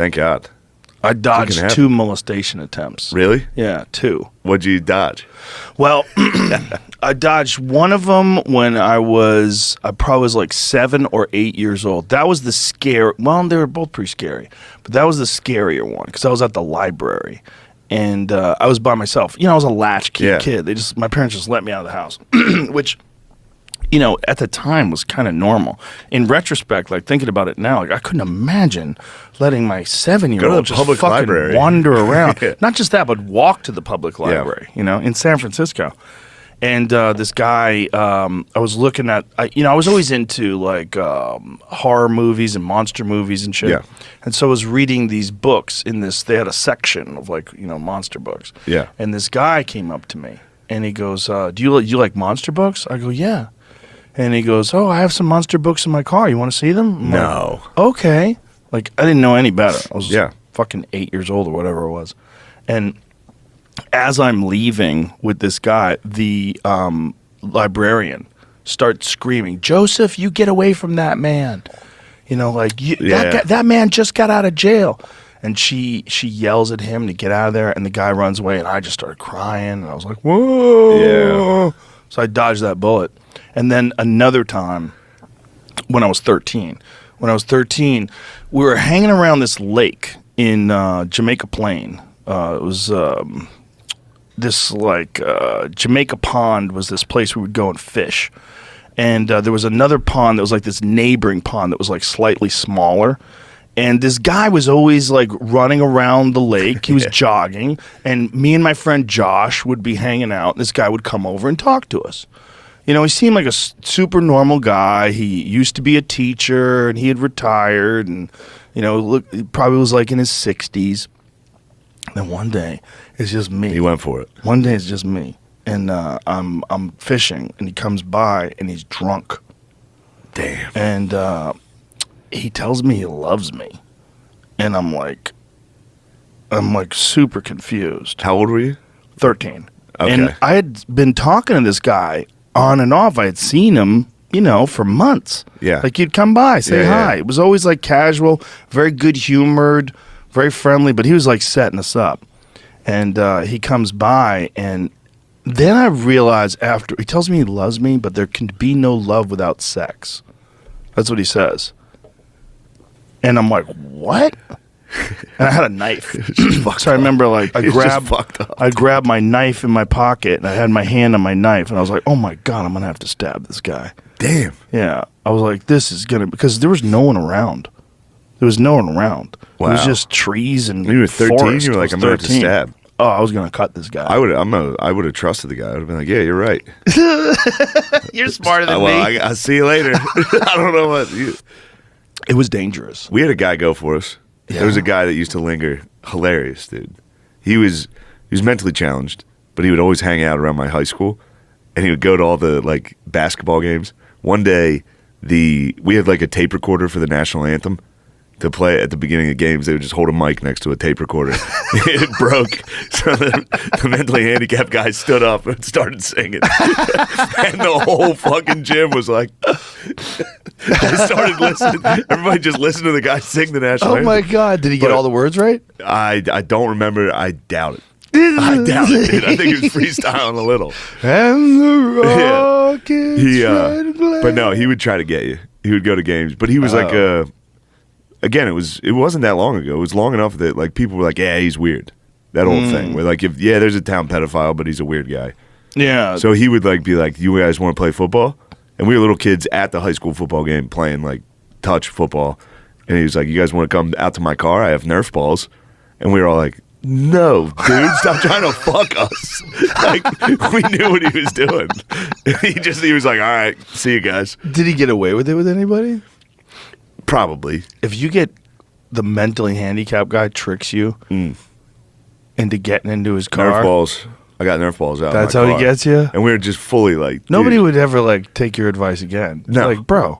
Thank God. I dodged 2 molestation attempts. Really? Yeah, 2. What'd you dodge? Well, I dodged one of them when I probably was like 7 or 8 years old. That was the scare. Well, they were both pretty scary, but that was the scarier one because I was at the library and I was by myself. You know, I was a latchkey kid. My parents just let me out of the house, which, you know, at the time was kind of normal. In retrospect, like thinking about it now, like I couldn't imagine letting my 7-year-old just public fucking library. wander around. Not just that, but walk to the public library, you know, in San Francisco. And this guy, I was looking at, I was always into like horror movies and monster movies and shit. Yeah. And so I was reading these books they had a section of like, you know, monster books. Yeah. And this guy came up to me and he goes, do you like monster books? I go, yeah. And he goes, oh, I have some monster books in my car. You want to see them? I'm No. like, okay. Like, I didn't know any better. I was fucking 8 years old or whatever it was. And as I'm leaving with this guy, the librarian starts screaming, Joseph, you get away from that man. You know, like, that man just got out of jail. And she yells at him to get out of there, and the guy runs away, and I just started crying. And I was like, whoa. Yeah. So I dodged that bullet. And then another time when I was 13. When I was 13, we were hanging around this lake in Jamaica Plain. It was this like Jamaica Pond was this place we would go and fish. And there was another pond that was like this neighboring pond that was like slightly smaller. And this guy was always like running around the lake. He was jogging. And me and my friend Josh would be hanging out. And this guy would come over and talk to us. You know, he seemed like a super normal guy. He used to be a teacher and he had retired. And, you know, he probably was like in his 60s. Then one day, it's just me. He went for it. One day, it's just me. And I'm fishing. And he comes by and he's drunk. Damn. And he tells me he loves me, and I'm like super confused. How old were you? 13. Okay. And I had been talking to this guy on and off. I had seen him, you know, for months. Yeah. Like he'd come by, say hi. Yeah. It was always like casual, very good humored, very friendly, but he was like setting us up. And he comes by, and then I realize after he tells me he loves me, but there can be no love without sex. That's what he says. And I'm like, what? And I had a knife. So I remember like I grabbed my knife in my pocket and I had my hand on my knife and I was like, oh my God, I'm going to have to stab this guy. Damn. Yeah. I was like, this is going to, because there was no one around. There was no one around. Wow. It was just trees and you were 13, forest. you were like, I'm going to have to stab. Oh, I was going to cut this guy. I would have trusted the guy. I would have been like, yeah, you're right. You're smarter than me. Well, I'll see you later. I don't know what you... It was dangerous. We had a guy go for us. Yeah. There was a guy that used to linger. Hilarious, dude. He was mentally challenged, but he would always hang out around my high school, and he would go to all the like basketball games. One day, we had like a tape recorder for the national anthem to play at the beginning of games. They would just hold a mic next to a tape recorder. It broke, so the mentally handicapped guy stood up and started singing, and the whole fucking gym was like. They started listening. Everybody just listened to the guy sing the national anthem. Oh my God! Did he get all the words right? I don't remember. I doubt it. I doubt it, dude. I think he was freestyling a little. And the rockets but no, he would try to get you. He would go to games, but he was like again, it wasn't that long ago. It was long enough that like people were like, yeah, he's weird. That old thing where like there's a town pedophile, but he's a weird guy. Yeah. So he would like be like, you guys want to play football? And we were little kids at the high school football game playing like touch football. And he was like, you guys want to come out to my car? I have Nerf balls. And we were all like, no, dude, stop trying to fuck us. Like, we knew what he was doing. He was like, all right, see you guys. Did he get away with it with anybody? Probably. If you get the mentally handicapped guy tricks you into getting into his car. Nerf balls. I got Nerf balls out. That's how he gets you? And we were just fully like... Nobody dude. would ever like take your advice again. No. Like, bro.